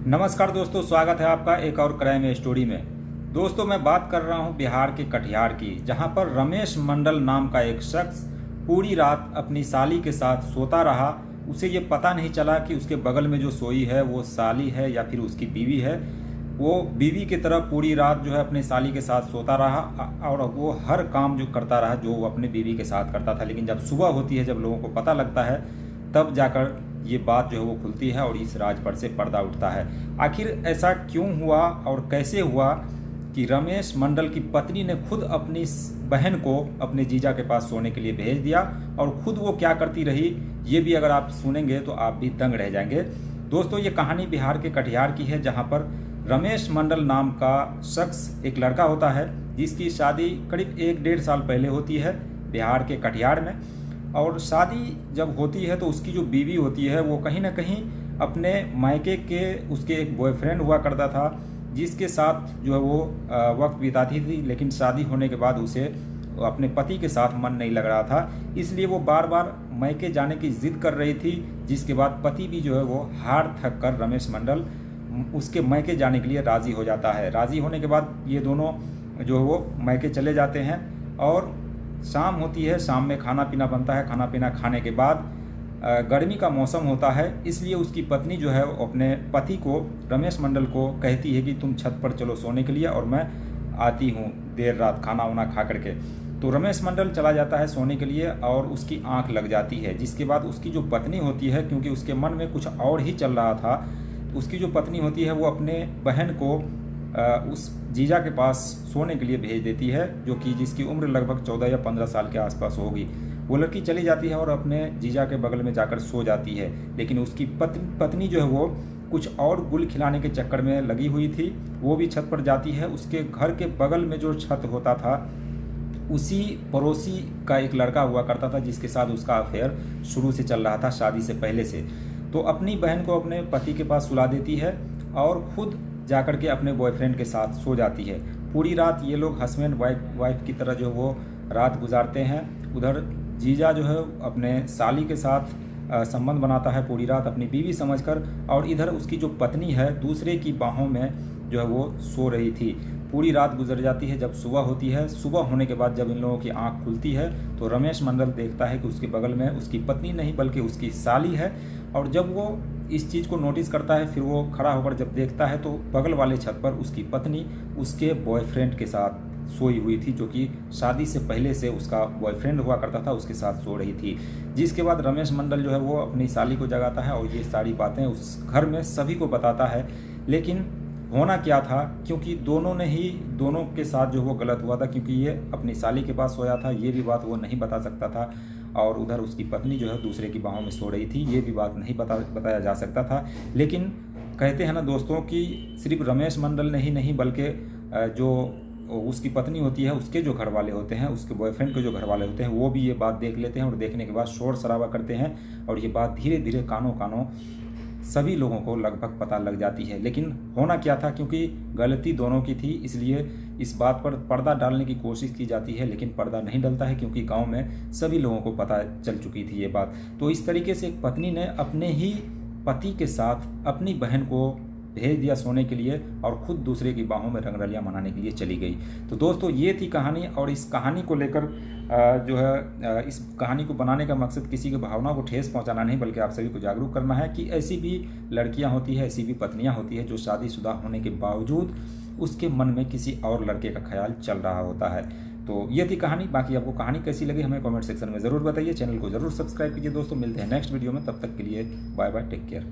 नमस्कार दोस्तों, स्वागत है आपका एक और क्राइम स्टोरी में। दोस्तों, मैं बात कर रहा हूं बिहार के कटिहार की, जहां पर रमेश मंडल नाम का एक शख्स पूरी रात अपनी साली के साथ सोता रहा। उसे ये पता नहीं चला कि उसके बगल में जो सोई है वो साली है या फिर उसकी बीवी है। वो बीवी की तरह पूरी रात जो है अपने साली के साथ सोता रहा और वो हर काम जो करता रहा जो वो अपने बीवी के साथ करता था। लेकिन जब सुबह होती है, जब लोगों को पता लगता है, तब जाकर ये बात जो है वो खुलती है और इस राज पर से पर्दा उठता है। आखिर ऐसा क्यों हुआ और कैसे हुआ कि रमेश मंडल की पत्नी ने खुद अपनी बहन को अपने जीजा के पास सोने के लिए भेज दिया और खुद वो क्या करती रही, ये भी अगर आप सुनेंगे तो आप भी दंग रह जाएंगे। दोस्तों, ये कहानी बिहार के कटिहार की है, जहाँ पर रमेश मंडल नाम का शख्स, एक लड़का होता है जिसकी शादी करीब 1-1.5 साल पहले होती है बिहार के कटिहार में। और शादी जब होती है तो उसकी जो बीवी होती है वो कहीं ना कहीं अपने मायके के उसके एक बॉयफ्रेंड हुआ करता था, जिसके साथ जो है वो वक्त बिताती थी। लेकिन शादी होने के बाद उसे अपने पति के साथ मन नहीं लग रहा था, इसलिए वो बार बार मायके जाने की जिद कर रही थी। जिसके बाद पति भी जो है वो हार थक कर रमेश मंडल उसके मायके जाने के लिए राज़ी हो जाता है। राज़ी होने के बाद ये दोनों जो है वो मायके चले जाते हैं और शाम होती है। शाम में खाना पीना बनता है। खाना पीना खाने के बाद गर्मी का मौसम होता है, इसलिए उसकी पत्नी जो है अपने पति को, रमेश मंडल को कहती है कि तुम छत पर चलो सोने के लिए और मैं आती हूँ देर रात खाना वाना खा करके। तो रमेश मंडल चला जाता है सोने के लिए और उसकी आंख लग जाती है। जिसके बाद उसकी जो पत्नी होती है, क्योंकि उसके मन में कुछ और ही चल रहा था, उसकी जो पत्नी होती है वो अपने बहन को उस जीजा के पास सोने के लिए भेज देती है, जो कि जिसकी उम्र लगभग 14 या 15 साल के आसपास होगी। वो लड़की चली जाती है और अपने जीजा के बगल में जाकर सो जाती है। लेकिन उसकी पत्नी जो है वो कुछ और गुल खिलाने के चक्कर में लगी हुई थी। वो भी छत पर जाती है। उसके घर के बगल में जो छत होता था, उसी पड़ोसी का एक लड़का हुआ करता था, जिसके साथ उसका अफेयर शुरू से चल रहा था, शादी से पहले से। तो अपनी बहन को अपने पति के पास सुला देती है और खुद जाकर के अपने बॉयफ्रेंड के साथ सो जाती है। पूरी रात ये लोग हस्बैंड वाइफ की तरह जो वो रात गुजारते हैं। उधर जीजा जो है अपने साली के साथ संबंध बनाता है पूरी रात अपनी बीवी समझकर, और इधर उसकी जो पत्नी है दूसरे की बाहों में जो है वो सो रही थी। पूरी रात गुजर जाती है। जब सुबह होती है, सुबह होने के बाद जब इन लोगों की आंख खुलती है तो रमेश मंडल देखता है कि उसके बगल में उसकी पत्नी नहीं बल्कि उसकी साली है। और जब वो इस चीज़ को नोटिस करता है, फिर वो खड़ा होकर जब देखता है तो बगल वाले छत पर उसकी पत्नी उसके बॉयफ्रेंड के साथ सोई हुई थी, जो कि शादी से पहले से उसका बॉयफ्रेंड हुआ करता था, उसके साथ सो रही थी। जिसके बाद रमेश मंडल जो है वो अपनी साली को जगाता है और ये सारी बातें उस घर में सभी को बताता है। लेकिन होना क्या था, क्योंकि दोनों के साथ जो वो गलत हुआ था, क्योंकि ये अपनी साली के पास सोया था, ये भी बात वो नहीं बता सकता था। और उधर उसकी पत्नी जो है दूसरे की बाहों में सो रही थी, ये भी बात नहीं बताया जा सकता था। लेकिन कहते हैं ना दोस्तों कि सिर्फ रमेश मंडल ने ही नहीं, बल्कि जो उसकी पत्नी होती है, उसके जो घर वाले होते हैं, उसके बॉयफ्रेंड के जो घर वाले होते हैं, वो भी ये बात देख लेते हैं और देखने के बाद शोर शराबा करते हैं। और ये बात धीरे धीरे कानों सभी लोगों को लगभग पता लग जाती है। लेकिन होना क्या था, क्योंकि गलती दोनों की थी, इसलिए इस बात पर पर्दा डालने की कोशिश की जाती है, लेकिन पर्दा नहीं डलता है, क्योंकि गांव में सभी लोगों को पता चल चुकी थी ये बात। तो इस तरीके से एक पत्नी ने अपने ही पति के साथ अपनी बहन को भेज दिया सोने के लिए और खुद दूसरे की बाहों में रंगरलियां मनाने के लिए चली गई। तो दोस्तों, ये थी कहानी। और इस कहानी को लेकर जो है इस कहानी को बनाने का मकसद किसी की भावना को ठेस पहुंचाना नहीं, बल्कि आप सभी को जागरूक करना है कि ऐसी भी लड़कियां होती है, ऐसी भी पत्नियां होती है जो शादीशुदा होने के बावजूद उसके मन में किसी और लड़के का ख्याल चल रहा होता है। तो ये थी कहानी। बाकी आपको कहानी कैसी लगी हमें कमेंट सेक्शन में ज़रूर बताइए। चैनल को ज़रूर सब्सक्राइब कीजिए। दोस्तों, मिलते हैं नेक्स्ट वीडियो में। तब तक के लिए बाय बाय, टेक केयर।